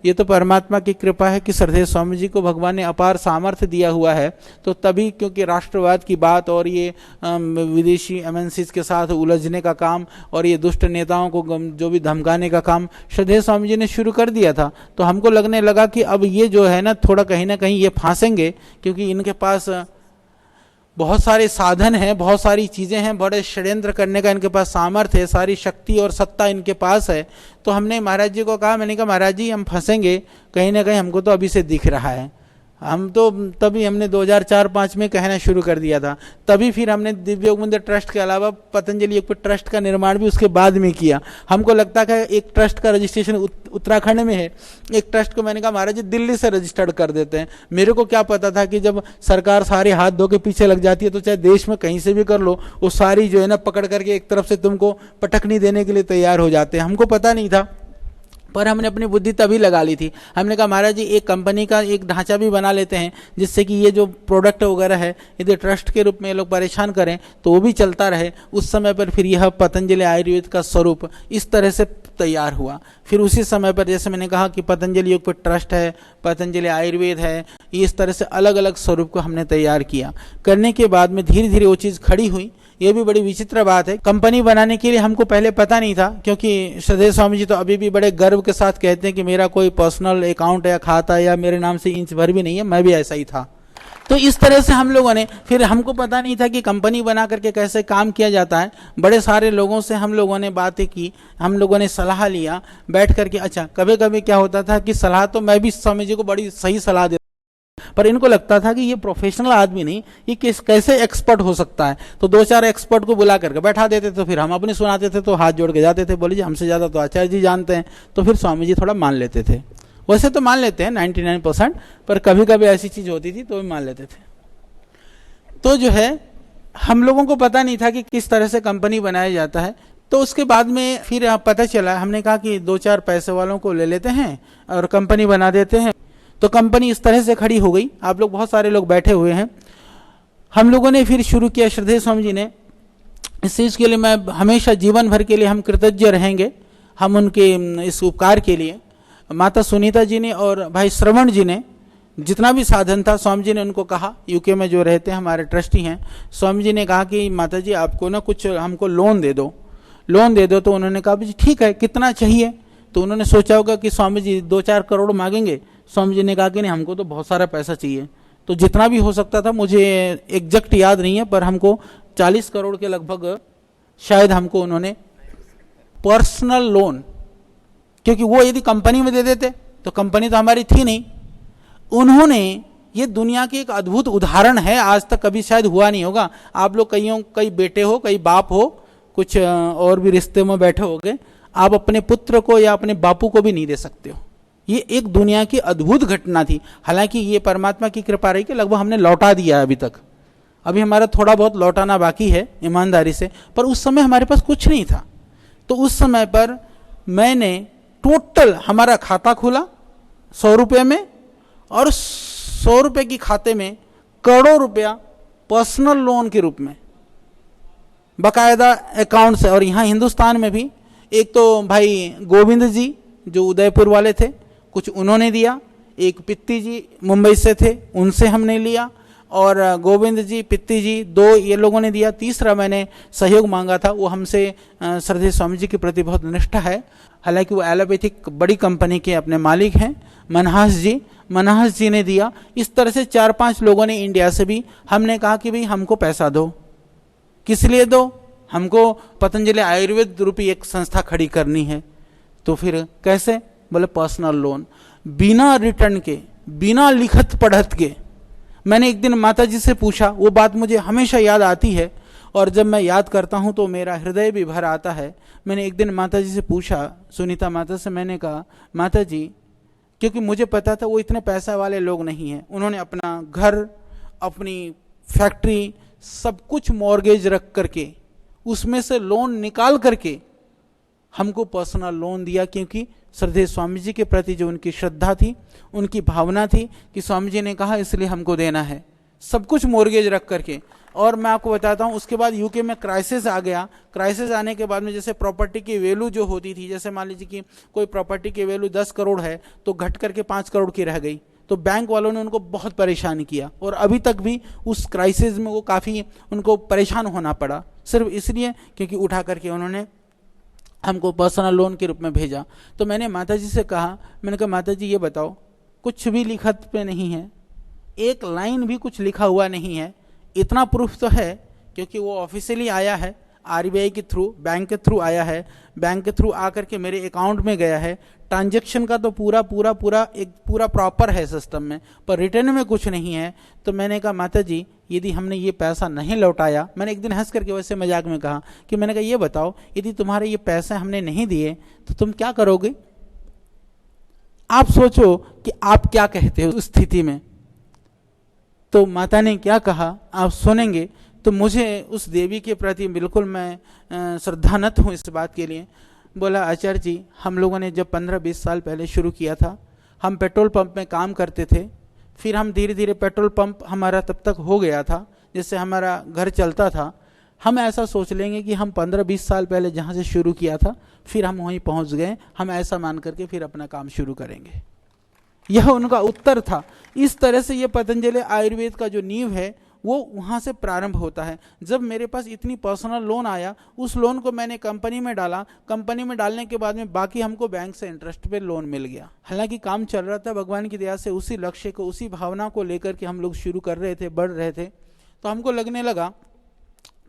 ये तो परमात्मा की कृपा है कि श्रद्धेय स्वामी जी को भगवान ने अपार सामर्थ्य दिया हुआ है। तो तभी, क्योंकि राष्ट्रवाद की बात और ये विदेशी एमएनसीज के साथ उलझने का काम और ये दुष्ट नेताओं को जो भी धमकाने का काम श्रद्धेय स्वामी जी ने शुरू कर दिया था, तो हमको लगने लगा कि अब ये जो है ना थोड़ा कहीं ना कहीं ये फांसेंगे, क्योंकि इनके पास बहुत सारे साधन हैं, बहुत सारी चीज़ें हैं, बड़े षड्यंत्र करने का इनके पास सामर्थ्य है, सारी शक्ति और सत्ता इनके पास है। तो हमने महाराज जी को कहा, मैंने कहा महाराज जी हम फंसेंगे कहीं ना कहीं, हमको तो अभी से दिख रहा है। हम तो तभी हमने 2004-05 में कहना शुरू कर दिया था। तभी फिर हमने दिव्य योग मंदिर ट्रस्ट के अलावा पतंजलि योग ट्रस्ट का निर्माण भी उसके बाद में किया। हमको लगता है एक ट्रस्ट का रजिस्ट्रेशन उत्तराखंड में है, एक ट्रस्ट को मैंने कहा महाराज जी दिल्ली से रजिस्टर्ड कर देते हैं। मेरे को क्या पता था कि जब सरकार सारे हाथ धो के पीछे लग जाती है तो चाहे देश में कहीं से भी कर लो, वो सारी जो है ना पकड़ करके एक तरफ से तुमको पटकनी देने के लिए तैयार हो जाते हैं। हमको पता नहीं था, पर हमने अपनी बुद्धि तभी लगा ली थी। हमने कहा महाराज जी एक कंपनी का एक ढांचा भी बना लेते हैं, जिससे कि ये जो प्रोडक्ट वगैरह है यदि ट्रस्ट के रूप में ये लोग परेशान करें तो वो भी चलता रहे। उस समय पर फिर यह पतंजलि आयुर्वेद का स्वरूप इस तरह से तैयार हुआ। फिर उसी समय पर जैसे मैंने कहा कि पतंजलि योग ट्रस्ट है, पतंजलि आयुर्वेद है, इस तरह से अलग अलग स्वरूप को हमने तैयार किया। करने के बाद में धीरे धीरे वो चीज़ खड़ी हुई। ये भी बड़ी विचित्र बात है, कंपनी बनाने के लिए हमको पहले पता नहीं था, क्योंकि श्रद्धेय स्वामी जी तो अभी भी बड़े गर्व के साथ कहते हैं कि मेरा कोई पर्सनल अकाउंट या खाता या मेरे नाम से इंच भर भी नहीं है, मैं भी ऐसा ही था। तो इस तरह से हम लोगों ने, फिर हमको पता नहीं था कि कंपनी बना करके कैसे काम किया जाता है। बड़े सारे लोगों से हम लोगों ने बातें की, हम लोगों ने सलाह लिया बैठ करके। अच्छा, कभी कभी क्या होता था कि सलाह तो मैं भी स्वामी जी को बड़ी सही सलाह देता, पर इनको लगता था कि ये प्रोफेशनल आदमी नहीं, ये कैसे एक्सपर्ट हो सकता है। तो 2-4 एक्सपर्ट को बुला करके बैठा देते, तो फिर हम अपनी सुनाते थे तो हाथ जोड़ के जाते थे, बोले जी हमसे ज़्यादा तो आचार्य जी जानते हैं। तो फिर स्वामी जी थोड़ा मान लेते थे। वैसे तो मान लेते हैं 99%, पर कभी कभी ऐसी चीज़ होती थी तो भी मान लेते थे। तो जो है हम लोगों को पता नहीं था कि किस तरह से कंपनी बनाया जाता है। तो उसके बाद में फिर पता चला, हमने कहा कि 2-4 पैसे वालों को ले लेते हैं और कंपनी बना देते हैं। तो कंपनी इस तरह से खड़ी हो गई। आप लोग बहुत सारे लोग बैठे हुए हैं। हम लोगों ने फिर शुरू किया, श्रद्धेय स्वामी जी ने, इस चीज़ के लिए मैं हमेशा जीवन भर के लिए हम कृतज्ञ रहेंगे, हम उनके इस उपकार के लिए। माता सुनीता जी ने और भाई श्रवण जी ने जितना भी साधन था, स्वामी जी ने उनको कहा, यूके में जो रहते हैं हमारे ट्रस्टी हैं, स्वामी जी ने कहा कि माता जी आपको ना कुछ हमको लोन दे दो, लोन दे दो। तो उन्होंने कहा जी ठीक है, कितना चाहिए। तो उन्होंने सोचा होगा कि स्वामी जी 2-4 करोड़ मांगेंगे। स्वामी जी ने कहा कि नहीं, हमको तो बहुत सारा पैसा चाहिए। तो जितना भी हो सकता था, मुझे एग्जैक्ट याद नहीं है, पर हमको 40 करोड़ के लगभग शायद हमको उन्होंने पर्सनल लोन, क्योंकि वो यदि कंपनी में दे देते तो कंपनी तो हमारी थी नहीं। उन्होंने, ये दुनिया की एक अद्भुत उदाहरण है, आज तक कभी शायद हुआ नहीं होगा। आप लोग कई बेटे हो, कई बाप हो, कुछ और भी रिश्ते में बैठे होगे, आप अपने पुत्र को या अपने बापू को भी नहीं दे सकते हो। ये एक दुनिया की अद्भुत घटना थी। हालांकि ये परमात्मा की कृपा रही कि लगभग हमने लौटा दिया अभी तक, अभी हमारा थोड़ा बहुत लौटाना बाकी है ईमानदारी से, पर उस समय हमारे पास कुछ नहीं था। तो उस समय पर मैंने टोटल हमारा खाता खोला 100 रुपये में, और 100 रुपये की खाते में करोड़ों रुपया पर्सनल लोन के रूप में बाकायदा अकाउंट से। और यहाँ हिंदुस्तान में भी एक तो भाई गोविंद जी जो उदयपुर वाले थे, कुछ उन्होंने दिया, एक पित्ती जी मुंबई से थे, उनसे हमने लिया, और गोविंद जी, पित्ती जी, 2 ये लोगों ने दिया। तीसरा मैंने सहयोग मांगा था, वो हमसे श्रद्धेय स्वामी जी के प्रति बहुत निष्ठा है। हालांकि वो एलोपैथिक बड़ी कंपनी के अपने मालिक हैं, मनहास जी ने दिया। इस तरह से 4-5 लोगों ने इंडिया से भी। हमने कहा कि भाई हमको पैसा दो। किस लिए दो? हमको पतंजलि आयुर्वेद रूपी एक संस्था खड़ी करनी है। तो फिर कैसे? बोले पर्सनल लोन, बिना रिटर्न के, बिना लिखत पढ़त के। मैंने एक दिन माता जी से पूछा, वो बात मुझे हमेशा याद आती है, और जब मैं याद करता हूँ तो मेरा हृदय भी भर आता है। मैंने एक दिन माता जी से पूछा, सुनीता माता से, मैंने कहा माता जी, क्योंकि मुझे पता था वो इतने पैसा वाले लोग नहीं हैं, उन्होंने अपना घर, अपनी फैक्ट्री, सब कुछ मॉर्गेज रख करके उसमें से लोन निकाल करके हमको पर्सनल लोन दिया, क्योंकि श्रद्धेय स्वामी जी के प्रति जो उनकी श्रद्धा थी, उनकी भावना थी कि स्वामी जी ने कहा इसलिए हमको देना है, सब कुछ मॉर्गेज रख करके। और मैं आपको बताता हूँ, उसके बाद यूके में क्राइसिस आ गया। क्राइसिस आने के बाद में जैसे प्रॉपर्टी की वैल्यू जो होती थी, जैसे मान लीजिए कि कोई प्रॉपर्टी की वैल्यू 10 करोड़ है तो घट करके 5 करोड़ की रह गई, तो बैंक वालों ने उनको बहुत परेशान किया और अभी तक भी उस क्राइसिस में वो काफ़ी उनको परेशान होना पड़ा, सिर्फ इसलिए क्योंकि उठा करके उन्होंने हमको पर्सनल लोन के रूप में भेजा। तो मैंने माताजी से कहा, मैंने कहा माताजी ये बताओ, कुछ भी लिखत पे नहीं है, एक लाइन भी कुछ लिखा हुआ नहीं है, इतना प्रूफ तो है क्योंकि वो ऑफिशियली आया है, आरबीआई के थ्रू, बैंक के थ्रू आया है, बैंक के थ्रू आकर के मेरे अकाउंट में गया है, ट्रांजैक्शन का तो पूरा पूरा पूरा एक पूरा प्रॉपर है सिस्टम में, पर रिटर्न में कुछ नहीं है। तो मैंने कहा माता जी यदि हमने ये पैसा नहीं लौटाया, मैंने एक दिन हंस करके वैसे मजाक में कहा कि मैंने कहा ये बताओ यदि तुम्हारे ये पैसे हमने नहीं दिए तो तुम क्या करोगे? आप सोचो कि आप क्या कहते हो उस स्थिति में। तो माता ने क्या कहा आप सुनेंगे। तो मुझे उस देवी के प्रति बिल्कुल मैं श्रद्धानत हूँ इस बात के लिए। बोला आचार्य जी, हम लोगों ने जब 15-20 साल पहले शुरू किया था, हम पेट्रोल पंप में काम करते थे, फिर हम धीरे धीरे पेट्रोल पंप हमारा तब तक हो गया था जिससे हमारा घर चलता था। हम ऐसा सोच लेंगे कि हम 15-20 साल पहले जहाँ से शुरू किया था फिर हम वहीं पहुँच गए, हम ऐसा मान करके फिर अपना काम शुरू करेंगे। यह उनका उत्तर था। इस तरह से ये पतंजलि आयुर्वेद का जो नींव है वो वहाँ से प्रारंभ होता है। जब मेरे पास इतनी पर्सनल लोन आया, उस लोन को मैंने कंपनी में डाला, कंपनी में डालने के बाद में बाकी हमको बैंक से इंटरेस्ट पे लोन मिल गया। हालांकि काम चल रहा था, भगवान की दया से उसी लक्ष्य को, उसी भावना को लेकर के हम लोग शुरू कर रहे थे, बढ़ रहे थे। तो हमको लगने लगा,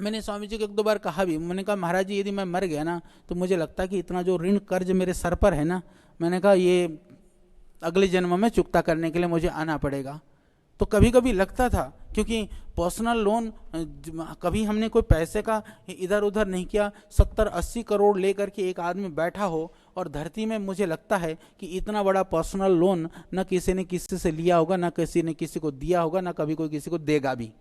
मैंने स्वामी जी को 1-2 बार कहा भी, मैंने कहा महाराज जी यदि मैं मर गया ना तो मुझे लगता है कि इतना जो ऋण कर्ज मेरे सर पर है ना, मैंने कहा ये अगले जन्म में चुकता करने के लिए मुझे आना पड़ेगा। तो कभी कभी लगता था, क्योंकि पर्सनल लोन कभी हमने कोई पैसे का इधर उधर नहीं किया। 70-80 करोड़ लेकर के एक आदमी बैठा हो और धरती में, मुझे लगता है कि इतना बड़ा पर्सनल लोन न किसी ने किसी से लिया होगा, न किसी ने किसी को दिया होगा, न कभी कोई किसी को देगा भी।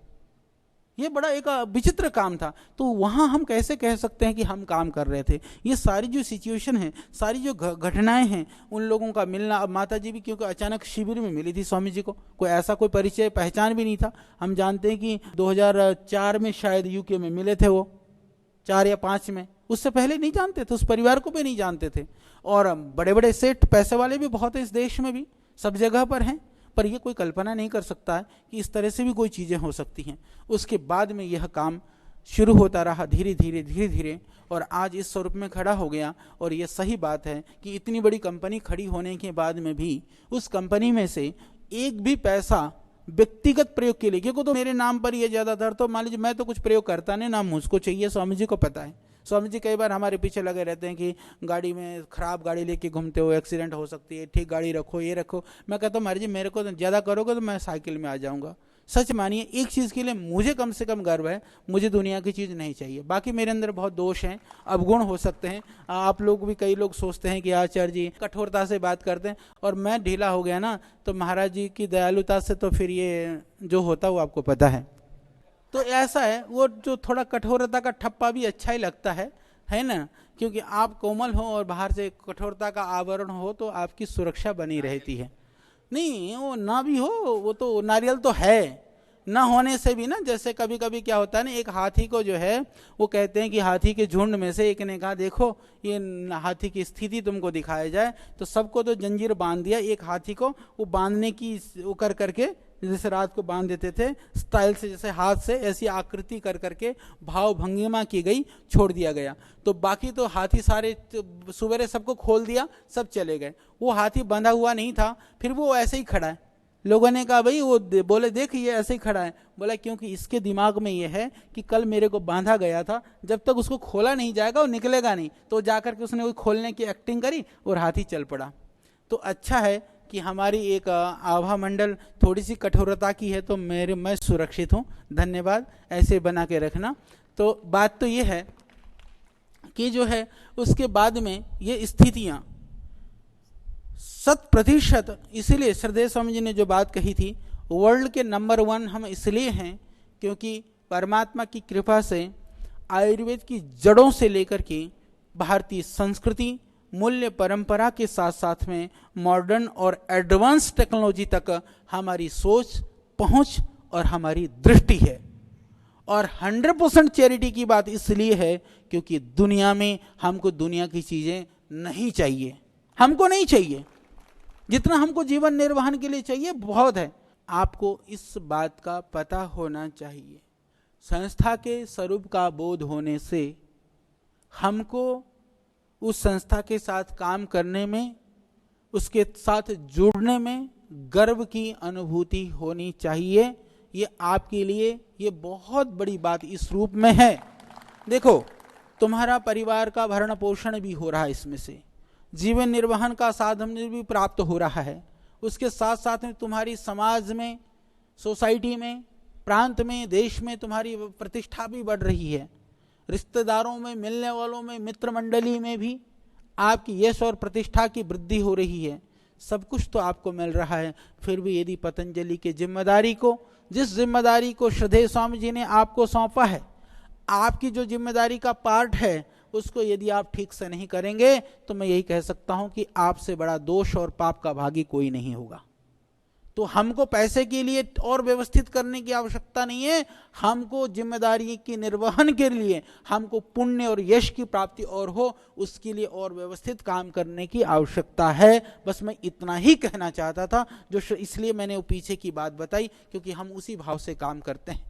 ये बड़ा एक विचित्र काम था। तो वहाँ हम कैसे कह सकते हैं कि हम काम कर रहे थे? ये सारी जो सिचुएशन है, सारी जो घटनाएं हैं, उन लोगों का मिलना। अब माता जी भी क्योंकि अचानक शिविर में मिली थी स्वामी जी को, कोई ऐसा कोई परिचय पहचान भी नहीं था। हम जानते हैं कि 2004 में शायद यूके में मिले थे वो, 4 या 5 में, उससे पहले नहीं जानते थे, उस परिवार को भी नहीं जानते थे। और बड़े बड़े सेठ, पैसे वाले भी बहुत है इस देश में भी, सब जगह पर हैं, पर यह कोई कल्पना नहीं कर सकता है कि इस तरह से भी कोई चीज़ें हो सकती हैं। उसके बाद में यह काम शुरू होता रहा धीरे धीरे धीरे धीरे, और आज इस स्वरूप में खड़ा हो गया। और यह सही बात है कि इतनी बड़ी कंपनी खड़ी होने के बाद में भी उस कंपनी में से एक भी पैसा व्यक्तिगत प्रयोग के लिए, क्योंकि तो मेरे नाम पर यह ज़्यादातर, तो मान लीजिए मैं तो कुछ प्रयोग करता नहीं, ना मुझको चाहिए, स्वामी जी को पता है। स्वामी जी कई बार हमारे पीछे लगे रहते हैं कि गाड़ी में खराब गाड़ी लेके घूमते हो, एक्सीडेंट हो सकती है, ठीक गाड़ी रखो, ये रखो। मैं कहता हूँ महाराज जी मेरे को ज़्यादा करोगे तो मैं साइकिल में आ जाऊँगा। सच मानिए, एक चीज़ के लिए मुझे कम से कम गर्व है, मुझे दुनिया की चीज़ नहीं चाहिए। बाकी मेरे अंदर बहुत दोष हैं, अवगुण हो सकते हैं। आप लोग भी, कई लोग सोचते हैं कि आचार्य जी कठोरता से बात करते हैं, और मैं ढीला हो गया ना तो महाराज जी की दयालुता से तो फिर ये जो होता है वो आपको पता है। तो ऐसा है, वो जो थोड़ा कठोरता का ठप्पा भी अच्छा ही लगता है ना, क्योंकि आप कोमल हो और बाहर से कठोरता का आवरण हो तो आपकी सुरक्षा बनी रहती है। नहीं, वो ना भी हो, वो तो नारियल तो है, ना होने से भी ना, जैसे कभी कभी क्या होता है ना, एक हाथी को जो है वो कहते हैं कि हाथी के झुंड में से एक ने कहा देखो ये हाथी की स्थिति तुमको दिखाया जाए, तो सबको तो जंजीर बांध दिया, एक हाथी को वो बांधने की वो कर करके, जैसे रात को बांध देते थे स्टाइल से, जैसे हाथ से ऐसी आकृति कर करके भाव भंगिमा की गई, छोड़ दिया गया। तो बाकी तो हाथी सारे सवेरे सबको खोल दिया, सब चले गए। वो हाथी बंधा हुआ नहीं था, फिर वो ऐसे ही खड़ा है। लोगों ने कहा भाई, वो बोले देख ये ऐसे ही खड़ा है। बोला क्योंकि इसके दिमाग में ये है कि कल मेरे को बांधा गया था, जब तक उसको खोला नहीं जाएगा वो निकलेगा नहीं। तो जाकर के उसने वो खोलने की एक्टिंग करी और हाथी चल पड़ा। तो अच्छा है कि हमारी एक आभा मंडल थोड़ी सी कठोरता की है, तो मैं सुरक्षित हूँ। धन्यवाद, ऐसे बना के रखना। तो बात तो ये है कि जो है उसके बाद में ये स्थितियाँ 100%, इसीलिए श्रद्धेय स्वामी जी ने जो बात कही थी, वर्ल्ड के नंबर 1 हम इसलिए हैं क्योंकि परमात्मा की कृपा से आयुर्वेद की जड़ों से लेकर के भारतीय संस्कृति, मूल्य, परंपरा के साथ साथ में मॉडर्न और एडवांस टेक्नोलॉजी तक हमारी सोच, पहुंच और हमारी दृष्टि है। और 100% चैरिटी की बात इसलिए है क्योंकि दुनिया में हमको दुनिया की चीजें नहीं चाहिए, हमको नहीं चाहिए। जितना हमको जीवन निर्वहन के लिए चाहिए बहुत है। आपको इस बात का पता होना चाहिए। संस्था के स्वरूप का बोध होने से हमको उस संस्था के साथ काम करने में, उसके साथ जुड़ने में गर्व की अनुभूति होनी चाहिए। ये आपके लिए ये बहुत बड़ी बात इस रूप में है। देखो, तुम्हारा परिवार का भरण पोषण भी हो रहा है, इसमें से जीवन निर्वहन का साधन भी प्राप्त हो रहा है। उसके साथ साथ में तुम्हारी समाज में, सोसाइटी में, प्रांत में, देश में तुम्हारी प्रतिष्ठा भी बढ़ रही है। रिश्तेदारों में, मिलने वालों में, मित्र मंडली में भी आपकी यश और प्रतिष्ठा की वृद्धि हो रही है। सब कुछ तो आपको मिल रहा है। फिर भी यदि पतंजलि की जिम्मेदारी को, जिस जिम्मेदारी को श्रद्धेय स्वामी जी ने आपको सौंपा है, आपकी जो जिम्मेदारी का पार्ट है, उसको यदि आप ठीक से नहीं करेंगे तो मैं यही कह सकता हूं कि आपसे बड़ा दोष और पाप का भागी कोई नहीं होगा। तो हमको पैसे के लिए और व्यवस्थित करने की आवश्यकता नहीं है। हमको जिम्मेदारी के निर्वहन के लिए हमको पुण्य और यश की प्राप्ति और हो, उसके लिए और व्यवस्थित काम करने की आवश्यकता है। बस मैं इतना ही कहना चाहता था, जो इसलिए मैंने वो पीछे की बात बताई, क्योंकि हम उसी भाव से काम करते हैं।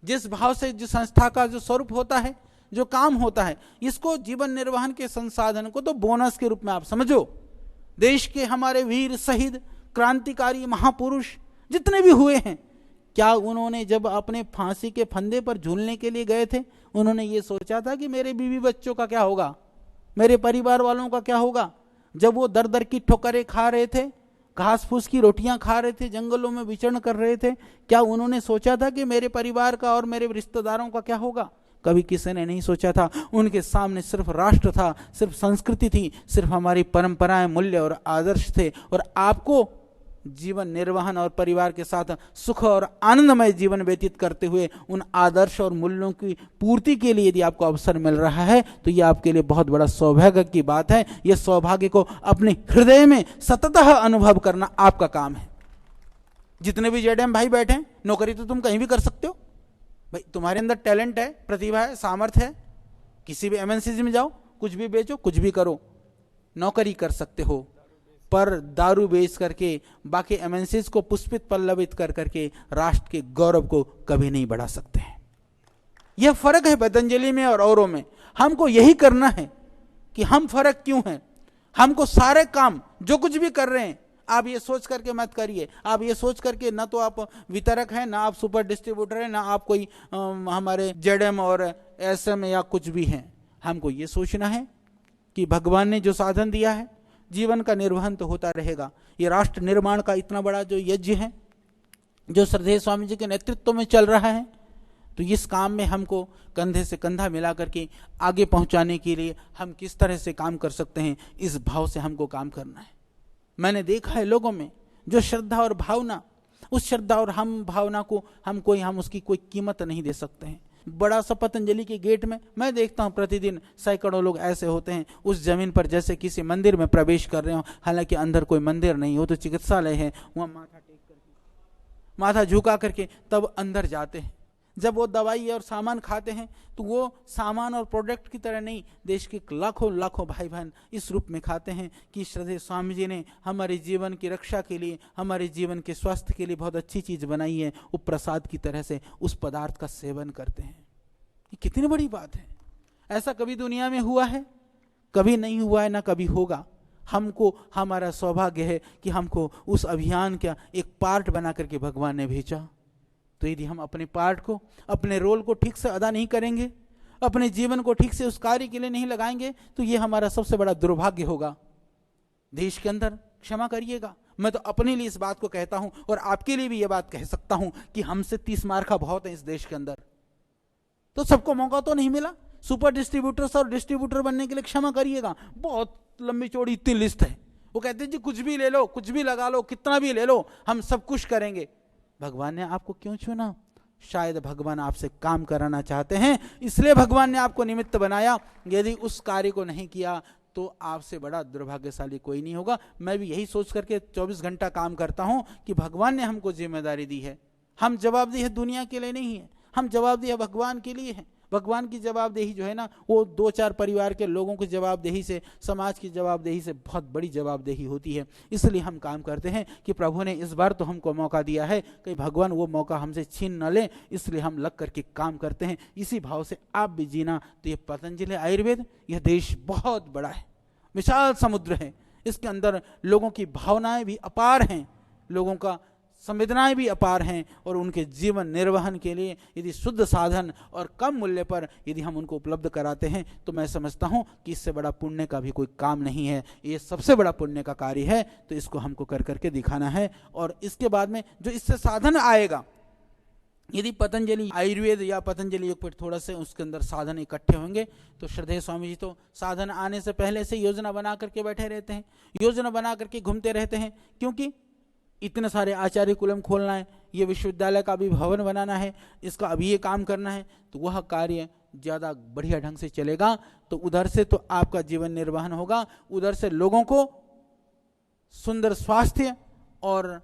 जिस भाव से जो संस्था का जो स्वरूप होता है, जो काम होता है, इसको जीवन निर्वहन के संसाधन को तो बोनस के रूप में आप समझो। देश के हमारे वीर शहीद, क्रांतिकारी महापुरुष जितने भी हुए हैं, क्या उन्होंने जब अपने फांसी के फंदे पर झूलने के लिए गए थे, उन्होंने ये सोचा था कि मेरे बीवी बच्चों का क्या होगा, मेरे परिवार वालों का क्या होगा? जब वो दर दर की ठोकरें खा रहे थे, घास फूस की रोटियां खा रहे थे, जंगलों में विचरण कर रहे थे, क्या उन्होंने सोचा था कि मेरे परिवार का और मेरे रिश्तेदारों का क्या होगा? कभी किसी ने नहीं सोचा था। उनके सामने सिर्फ राष्ट्र था, सिर्फ संस्कृति थी, सिर्फ हमारी परंपराएं, मूल्य और आदर्श थे। और आपको जीवन निर्वहन और परिवार के साथ सुख और आनंदमय जीवन व्यतीत करते हुए उन आदर्श और मूल्यों की पूर्ति के लिए यदि आपको अवसर मिल रहा है, तो यह आपके लिए बहुत बड़ा सौभाग्य की बात है। यह सौभाग्य को अपने हृदय में सततः अनुभव करना आपका काम है। जितने भी जेडएम भाई बैठे हैं, नौकरी तो तुम कहीं भी कर सकते हो भाई। तुम्हारे अंदर टैलेंट है, प्रतिभा है, सामर्थ्य है, किसी भी एमएनसी में जाओ, कुछ भी बेचो, कुछ भी करो, नौकरी कर सकते हो। पर दारू बेच करके, बाकी एमएनसीज को पुष्पित पल्लवित कर करके राष्ट्र के गौरव को कभी नहीं बढ़ा सकते हैं। यह फर्क है पतंजलि में और औरों में। हमको यही करना है कि हम फर्क क्यों हैं। हमको सारे काम जो कुछ भी कर रहे हैं, आप ये सोच करके मत करिए। आप ये सोच करके, ना तो आप वितरक हैं, ना आप सुपर डिस्ट्रीब्यूटर हैं, ना आप कोई हमारे जेडएम और एसएम या कुछ भी हैं। हमको ये सोचना है कि भगवान ने जो साधन दिया है, जीवन का निर्वहन तो होता रहेगा। ये राष्ट्र निर्माण का इतना बड़ा जो यज्ञ है, जो श्रद्धेय स्वामी जी के नेतृत्व में चल रहा है, तो इस काम में हमको कंधे से कंधा मिला करके आगे पहुंचाने के लिए हम किस तरह से काम कर सकते हैं, इस भाव से हमको काम करना है। मैंने देखा है लोगों में जो श्रद्धा और भावना, उस श्रद्धा और हम भावना को हम उसकी कोई कीमत नहीं दे सकते हैं। बड़ा सा पतंजलि के गेट में मैं देखता हूं प्रतिदिन सैकड़ों लोग ऐसे होते हैं, उस जमीन पर जैसे किसी मंदिर में प्रवेश कर रहे हो, हालांकि अंदर कोई मंदिर नहीं हो, तो चिकित्सालय है, वहां माथा टेक करके, माथा झुका करके तब अंदर जाते हैं। जब वो दवाई और सामान खाते हैं तो वो सामान और प्रोडक्ट की तरह नहीं, देश के लाखों लाखों भाई बहन इस रूप में खाते हैं कि श्रद्धेय स्वामी जी ने हमारे जीवन की रक्षा के लिए, हमारे जीवन के स्वास्थ्य के लिए बहुत अच्छी चीज बनाई है, वो प्रसाद की तरह से उस पदार्थ का सेवन करते हैं। ये कितनी बड़ी बात है। ऐसा कभी दुनिया में हुआ है? कभी नहीं हुआ है, ना कभी होगा। हमको, हमारा सौभाग्य है कि हमको उस अभियान का एक पार्ट बना करके भगवान ने भेजा। तो यदि हम अपने पार्ट को, अपने रोल को ठीक से अदा नहीं करेंगे, अपने जीवन को ठीक से उस कार्य के लिए नहीं लगाएंगे, तो ये हमारा सबसे बड़ा दुर्भाग्य होगा देश के अंदर। क्षमा करिएगा, मैं तो अपने लिए इस बात को कहता हूं और आपके लिए भी ये बात कह सकता हूं कि हमसे 30 मार्का बहुत है इस देश के अंदर। तो सबको मौका तो नहीं मिला सुपर डिस्ट्रीब्यूटर्स और डिस्ट्रीब्यूटर बनने के लिए। क्षमा करिएगा, बहुत लंबी चौड़ी इतनी लिस्ट है। वो कहते हैं जी कुछ भी ले लो, कुछ भी लगा लो, कितना भी ले लो, हम सब कुछ करेंगे। भगवान ने आपको क्यों चुना? शायद भगवान आपसे काम कराना चाहते हैं, इसलिए भगवान ने आपको निमित्त बनाया। यदि उस कार्य को नहीं किया तो आपसे बड़ा दुर्भाग्यशाली कोई नहीं होगा। मैं भी यही सोच करके 24 घंटा काम करता हूं कि भगवान ने हमको जिम्मेदारी दी है। हम जवाबदेह दुनिया के लिए नहीं है, हम जवाबदेही भगवान के लिए है। भगवान की जवाबदेही जो है ना, वो 2-4 परिवार के लोगों की जवाबदेही से, समाज की जवाबदेही से बहुत बड़ी जवाबदेही होती है। इसलिए हम काम करते हैं कि प्रभु ने इस बार तो हमको मौका दिया है, कि भगवान वो मौका हमसे छीन न लें, इसलिए हम लग करके काम करते हैं। इसी भाव से आप भी जीना। तो ये पतंजलि आयुर्वेद, यह देश बहुत बड़ा है, विशाल समुद्र है, इसके अंदर लोगों की भावनाएं भी अपार हैं, लोगों का संवेदनाएं भी अपार हैं, और उनके जीवन निर्वहन के लिए यदि शुद्ध साधन और कम मूल्य पर यदि हम उनको उपलब्ध कराते हैं, तो मैं समझता हूं कि इससे बड़ा पुण्य का भी कोई काम नहीं है। ये सबसे बड़ा पुण्य का कार्य है, तो इसको हमको कर करके दिखाना है। और इसके बाद में जो इससे साधन आएगा, यदि पतंजलि आयुर्वेद या पतंजलि योगपीठ थोड़ा से उसके अंदर साधन इकट्ठे होंगे, तो श्रद्धेय स्वामी जी तो साधन आने से पहले से योजना बना करके बैठे रहते हैं, योजना बना करके घूमते रहते हैं, क्योंकि इतने सारे आचार्य कुलम खोलना है, ये विश्वविद्यालय का भी भवन बनाना है, इसका अभी ये काम करना है, तो वह कार्य ज़्यादा बढ़िया ढंग से चलेगा। तो उधर से तो आपका जीवन निर्वहन होगा, उधर से लोगों को सुंदर स्वास्थ्य और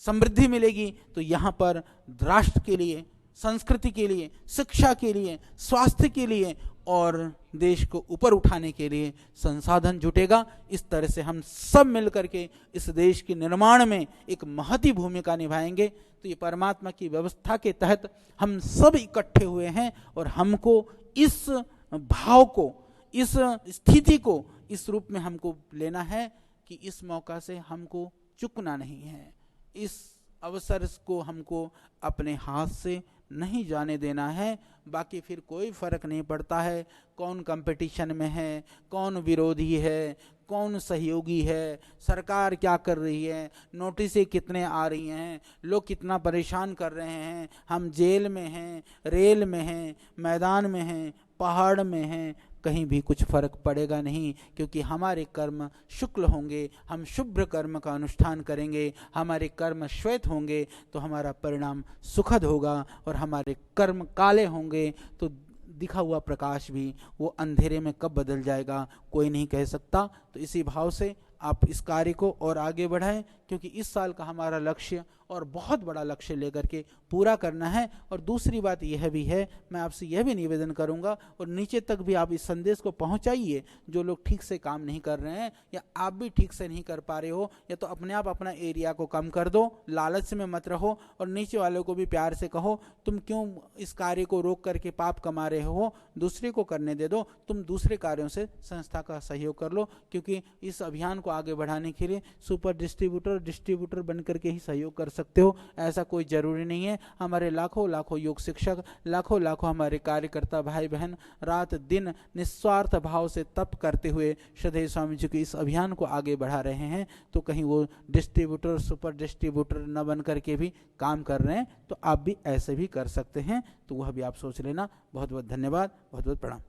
समृद्धि मिलेगी। तो यहाँ पर राष्ट्र के लिए, संस्कृति के लिए, शिक्षा के लिए, स्वास्थ्य के लिए और देश को ऊपर उठाने के लिए संसाधन जुटेगा। इस तरह से हम सब मिलकर के इस देश के निर्माण में एक महती भूमिका निभाएंगे। तो ये परमात्मा की व्यवस्था के तहत हम सब इकट्ठे हुए हैं, और हमको इस भाव को, इस स्थिति को इस रूप में हमको लेना है कि इस मौका से हमको चूकना नहीं है, इस अवसर को हमको अपने हाथ से नहीं जाने देना है। बाकी फिर कोई फर्क नहीं पड़ता है कौन कंपटीशन में है, कौन विरोधी है, कौन सहयोगी है, सरकार क्या कर रही है, नोटिसें कितने आ रही हैं, लोग कितना परेशान कर रहे हैं, हम जेल में हैं, रेल में हैं, मैदान में हैं, पहाड़ में हैं, कहीं भी कुछ फर्क पड़ेगा नहीं, क्योंकि हमारे कर्म शुक्ल होंगे, हम शुभ्र कर्म का अनुष्ठान करेंगे, हमारे कर्म श्वेत होंगे तो हमारा परिणाम सुखद होगा, और हमारे कर्म काले होंगे तो दिखा हुआ प्रकाश भी वो अंधेरे में कब बदल जाएगा कोई नहीं कह सकता। तो इसी भाव से आप इस कार्य को और आगे बढ़ाएं, क्योंकि इस साल का हमारा लक्ष्य और बहुत बड़ा लक्ष्य लेकर के पूरा करना है। और दूसरी बात यह भी है, मैं आपसे यह भी निवेदन करूंगा, और नीचे तक भी आप इस संदेश को पहुंचाइए, जो लोग ठीक से काम नहीं कर रहे हैं, या आप भी ठीक से नहीं कर पा रहे हो, या तो अपने आप अपना एरिया को कम कर दो, लालच में मत रहो, और नीचे वालों को भी प्यार से कहो, तुम क्यों इस कार्य को रोक करके पाप कमा रहे हो, दूसरे को करने दे दो, तुम दूसरे कार्यों से संस्था का सहयोग कर लो, क्योंकि इस अभियान को आगे बढ़ाने के लिए सुपर डिस्ट्रीब्यूटर बन करके ही सहयोग कर सकते हो, ऐसा कोई जरूरी नहीं है। हमारे लाखों लाखों योग शिक्षक, लाखों लाखों हमारे कार्यकर्ता भाई बहन रात दिन निस्वार्थ भाव से तप करते हुए श्रद्धेय स्वामी जी के इस अभियान को आगे बढ़ा रहे हैं, तो कहीं वो डिस्ट्रीब्यूटर सुपर डिस्ट्रीब्यूटर न बन करके भी काम कर रहे हैं, तो आप भी ऐसे भी कर सकते हैं। तो वह भी आप सोच लेना। बहुत बहुत धन्यवाद, बहुत बहुत प्रणाम।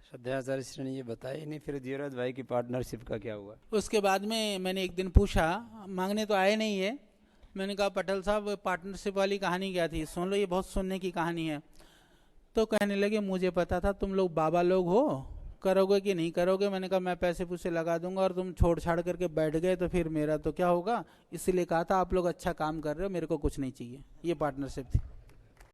श्रद्धाचार्य श्री ने ये बताया ही नहीं, फिर धीरज भाई की पार्टनरशिप का क्या हुआ? उसके बाद में मैंने एक दिन पूछा, मांगने तो आए नहीं है, मैंने कहा पटेल साहब पार्टनरशिप वाली कहानी क्या थी, सुन लो, ये बहुत सुनने की कहानी है। तो कहने लगे मुझे पता था तुम लोग बाबा लोग हो, करोगे कि नहीं करोगे। मैंने कहा मैं पैसे पूसे लगा दूंगा, और तुम छोड़ छाड़ करके बैठ गए तो फिर मेरा तो क्या होगा, इसलिए कहा था आप लोग अच्छा काम कर रहे हो, मेरे को कुछ नहीं चाहिए। ये पार्टनरशिप थी।